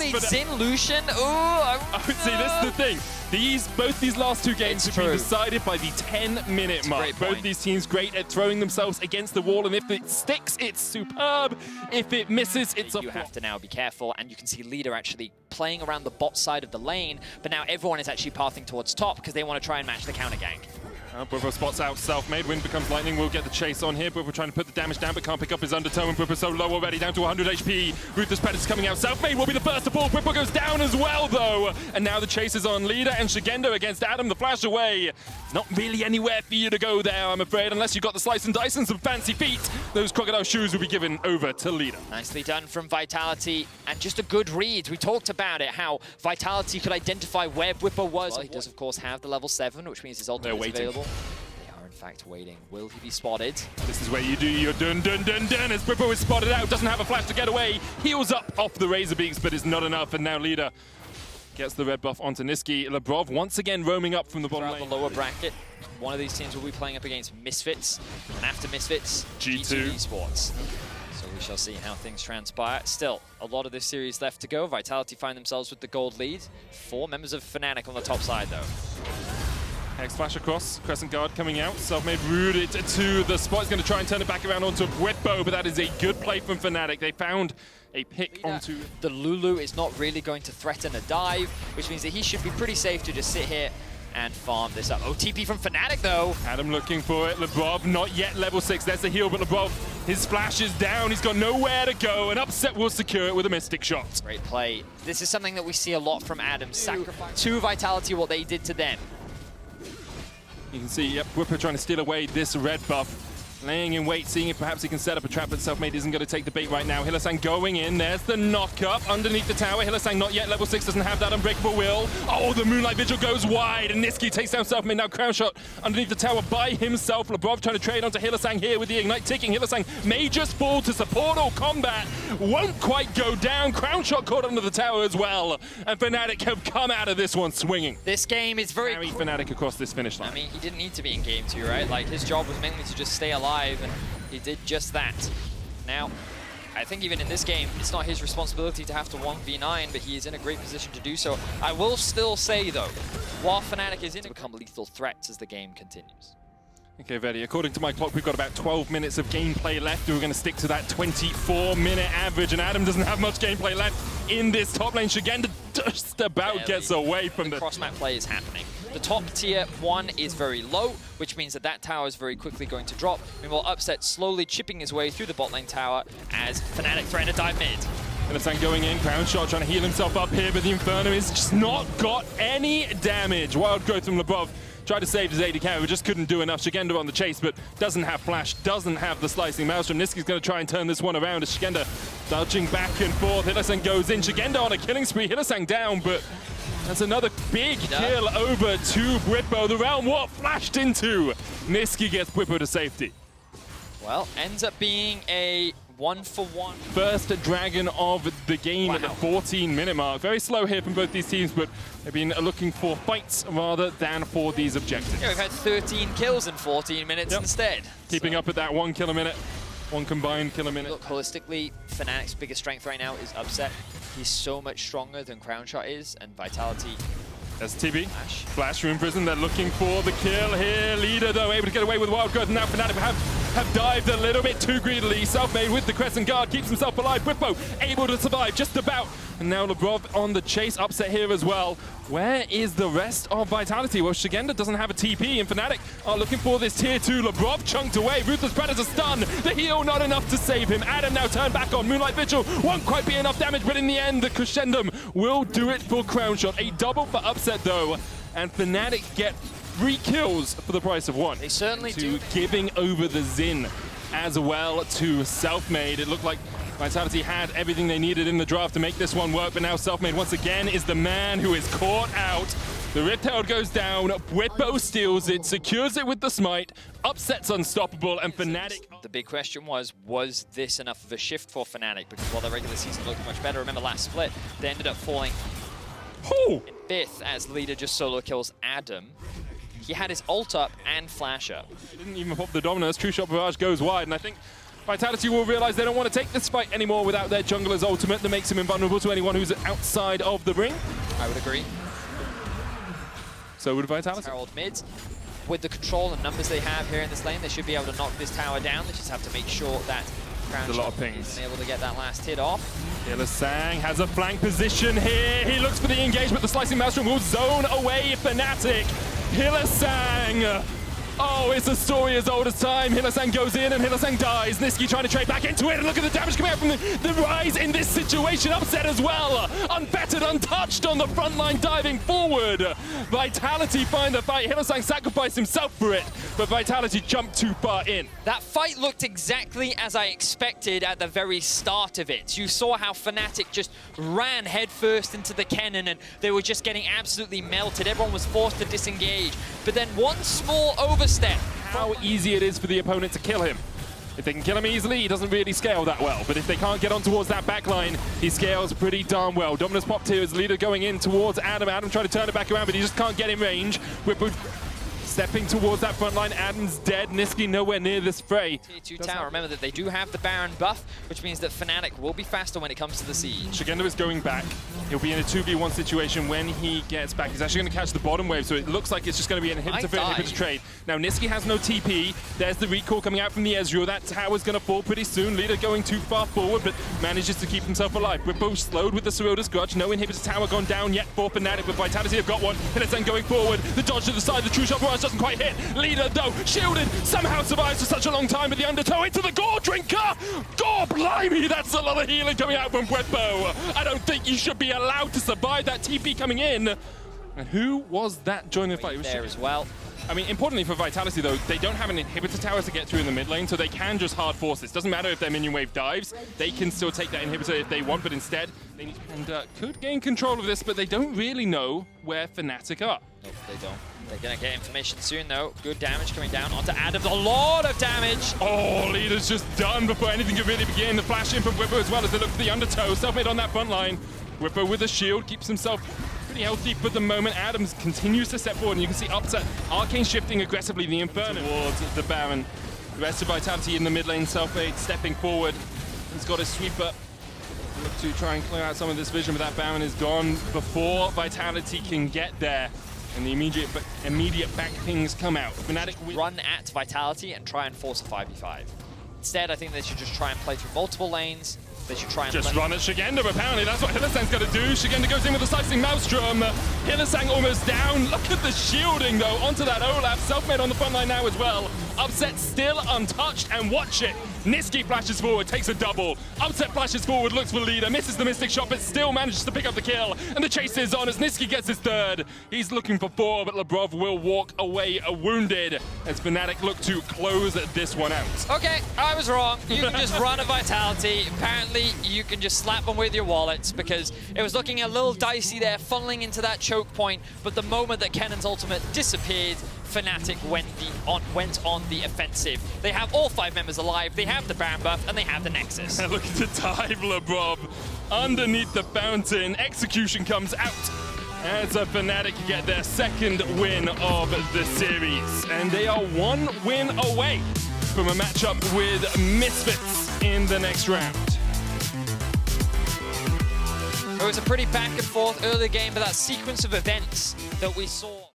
actually Xin, Lucian. Oh, see, this is the thing. Both these last two games have been decided by the 10-minute mark. Both these teams great at throwing themselves against the wall, and if it sticks, it's superb. If it misses, it's a You have to now be careful, and you can see Leader actually playing around the bot side of the lane, but now everyone is actually pathing towards top because they want to try and match the counter gank. Bwipo spots out Selfmade. Wind becomes lightning. We'll get the chase on here. Bwipo trying to put the damage down, but can't pick up his undertow. And Bwipo so low already, down to 100 HP. Ruthless Predator's coming out. Selfmade will be the first to fall. Bwipo goes down as well, though. And now the chase is on Leader and Szygenda against Adam. The flash away. It's not really anywhere for you to go there, I'm afraid, unless you've got the slice and dice and some fancy feet. Those crocodile shoes will be given over to Leader. Nicely done from Vitality, and just a good read. We talked about it, how Vitality could identify where Bwipo was. Well, he does, of course, have the level 7, which means his ultimate is available. In fact, waiting. Will he be spotted? This is where you do your dun dun dun dun as Bwipo is spotted out, doesn't have a flash to get away, heals up off the Razor Beaks, but it's not enough, and now Leader gets the red buff onto Nisqy. Labrov once again roaming up from the bottom lane. The lower bracket, one of these teams will be playing up against Misfits, and after Misfits, G2 eSports. So we shall see how things transpire. Still, a lot of this series left to go. Vitality find themselves with the gold lead. 4 members of Fnatic on the top side, though. Hex flash across, Crescent Guard coming out. Selfmade rooted to the spot. He's going to try and turn it back around onto Bwipo, but that is a good play from Fnatic. They found a pick onto... The Lulu is not really going to threaten a dive, which means that he should be pretty safe to just sit here and farm this up. OTP from Fnatic, though. Adam looking for it. Labrov not yet level 6. There's the heal, but Labrov, his flash is down. He's got nowhere to go, and Upset will secure it with a Mystic Shot. Great play. This is something that we see a lot from Adam. Sacrifice to Vitality what they did to them. You can see, yep, Bwipo trying to steal away this red buff. Laying in wait, seeing if perhaps he can set up a trap, but Selfmade isn't going to take the bait right now. Hylissang going in, there's the knock-up underneath the tower. Hylissang not yet level 6, doesn't have that unbreakable will. Oh, the Moonlight Vigil goes wide, and Nisqy takes down Selfmade. Now Cronwshot underneath the tower by himself. Labrov trying to trade onto Hylissang here with the Ignite ticking. Hylissang may just fall to support or combat. Won't quite go down. Cronwshot caught under the tower as well. And Fnatic have come out of this one swinging. This game is very... Carry Fnatic across this finish line. I mean, he didn't need to be in game 2, right? Like, his job was mainly to just stay alive, and he did just that. Now, I think even in this game, it's not his responsibility to have to 1v9, but he is in a great position to do so. I will still say, though, while Fnatic is in to become lethal threats as the game continues. Okay, Vedi, according to my clock, we've got about 12 minutes of gameplay left. We're going to stick to that 24-minute average, and Adam doesn't have much gameplay left in this top lane. Szygenda just about gets away from the cross-map play is happening. The top tier 1 is very low, which means that that tower is very quickly going to drop. Meanwhile, Upset slowly chipping his way through the bot lane tower as Fnatic threaten to dive mid. Hylissang going in, Cronwshot trying to heal himself up here, but the Inferno is just not got any damage. Wild growth from Labrov. Tried to save his AD carry, but just couldn't do enough. Szygenda on the chase, but doesn't have flash, doesn't have the slicing maelstrom. Nisqy's going to try and turn this one around as Szygenda dodging back and forth. Hylissang goes in, Szygenda on a killing spree. Hylissang down, but that's another big kill over to Bwipo. The Realm Warp flashed into. Nisqy gets Bwipo to safety. Well, ends up being a 1-for-1. First dragon of the game at the 14-minute mark. Very slow here from both these teams, but they've been looking for fights rather than for these objectives. Yeah, we've had 13 kills in 14 minutes instead. Keeping up at that 1 kill a minute, 1 combined kill a minute. Look, holistically, Fnatic's biggest strength right now is Upset. He's so much stronger than Cronwshot is, and Vitality. There's TB. Flash from Prison. They're looking for the kill here. Leader, though, able to get away with Wild Growth. And now Fnatic have dived a little bit too greedily. Selfmade with the Crescent Guard keeps himself alive. Bwipo able to survive just about. And now Labrov on the chase. Upset here as well. Where is the rest of Vitality? Well, Szygenda doesn't have a TP, and Fnatic are looking for this tier 2. Labrov chunked away. Ruthless Predator stun. The heal not enough to save him. Adam now turned back on. Moonlight Vigil won't quite be enough damage, but in the end, the Crescendum will do it for Cronwshot. A double for Upset, though, and Fnatic get 3 kills for the price of 1. They certainly do. Giving over the Xin as well to Selfmade. It looked like Vitality had everything they needed in the draft to make this one work, but now Selfmade once again is the man who is caught out. The Riptail goes down, Bwipo steals it, secures it with the smite, Upset's unstoppable, and Fnatic... The big question was this enough of a shift for Fnatic? Because while their regular season looked much better, remember last split, they ended up falling in 5th as Leader just solo kills Adam. He had his ult up and flash up. He didn't even pop the Dominus. True Shot Barrage goes wide, and I think Vitality will realize they don't want to take this fight anymore without their jungler's ultimate that makes him invulnerable to anyone who's outside of the ring. I would agree. So would Vitality. Herald mid. With the control and numbers they have here in this lane, they should be able to knock this tower down. They just have to make sure that There's a lot of pings. is able to get that last hit off. Hylissang has a flank position here. He looks for the engagement. The slicing maelstrom will zone away Fnatic. Hylissang. Oh, it's a story as old as time. Hylissang goes in and Hylissang dies. Nisqy trying to trade back into it. And look at the damage coming out from the Ryze in this situation. Upset as well. Unfettered, untouched on the front line, diving forward. Vitality find the fight. Hylissang sacrificed himself for it, but Vitality jumped too far in. That fight looked exactly as I expected at the very start of it. You saw how Fnatic just ran headfirst into the Kennen and they were just getting absolutely melted. Everyone was forced to disengage. But then one small overstep. How easy it is for the opponent to kill him. If they can kill him easily, he doesn't really scale that well. But if they can't get on towards that backline, he scales pretty darn well. Dominus popped here as leader going in towards Adam. Adam trying to turn it back around, but he just can't get in range. Bwipo stepping towards that front line. Adam's dead. Nisqy nowhere near this fray. Tier 2 tower. Remember that they do have the Baron buff, which means that Fnatic will be faster when it comes to the siege. Szygenda is going back. He'll be in a 2v1 situation when he gets back. He's actually going to catch the bottom wave, so it looks like it's just going to be an inhibitor for inhibitor trade. Now, Nisqy has no TP. There's the recall coming out from the Ezreal. That tower's going to fall pretty soon. Leader going too far forward, but manages to keep himself alive. Bwipo slowed with the Soroda's Grudge. No inhibitor tower gone down yet for Fnatic, but Vitality have got one. Hylissang going forward. The dodge to the side. The true shot barrage doesn't quite hit. Leader, though, shielded, somehow survives for such a long time, but the undertow into the Gore Drinker! Gore blimey, that's a lot of healing coming out from Bwipo. I don't think you should be allowed to survive that TP coming in. And who was that joining the fight? There as well. I mean, importantly for Vitality, though, they don't have an inhibitor tower to get through in the mid lane, so they can just hard force this. Doesn't matter if their minion wave dives, they can still take that inhibitor if they want, but instead, they need could gain control of this, but they don't really know where Fnatic are. Nope, they don't. They're going to get information soon, though. Good damage coming down onto Adam. A lot of damage. Oh, Leader's just done before anything can really begin. The flash in from Bwipo as well as they look for the undertow. Selfmade on that front line. Bwipo with a shield, keeps himself pretty healthy for the moment. Adams continues to step forward, and you can see upset. Arcane shifting aggressively, the Inferno towards the Baron. The rest of Vitality in the mid lane. Selfmade stepping forward. He's got his sweeper. Look to try and clear out some of this vision, but that Baron is gone before Vitality can get there. And the immediate back pings come out. Fnatic run at Vitality and try and force a 5v5. Instead, I think they should just try and play through multiple lanes. They should try and just run at Szygenda, apparently that's what Hylissang's going to do. Szygenda goes in with a slicing maelstrom. Hylissang almost down. Look at the shielding, though, onto that Olaf. Selfmade on the front line now as well. Upset still untouched, and watch it. Nisqy flashes forward, takes a double. Upset flashes forward, looks for leader, misses the Mystic Shot, but still manages to pick up the kill. And the chase is on as Nisqy gets his third. He's looking for 4, but Labrov will walk away wounded as Fnatic look to close this one out. Okay, I was wrong. You can just run a Vitality. Apparently, you can just slap them with your wallets because it was looking a little dicey there, funneling into that choke point. But the moment that Kennen's ultimate disappeared, Fnatic went on the offensive. They have all 5 members alive, they have the Baron buff, and they have the Nexus. Look at the dive, Labrov. Underneath the fountain, execution comes out as a Fnatic get their 2nd win of the series. And they are 1 win away from a matchup with Misfits in the next round. It was a pretty back and forth early game, but that sequence of events that we saw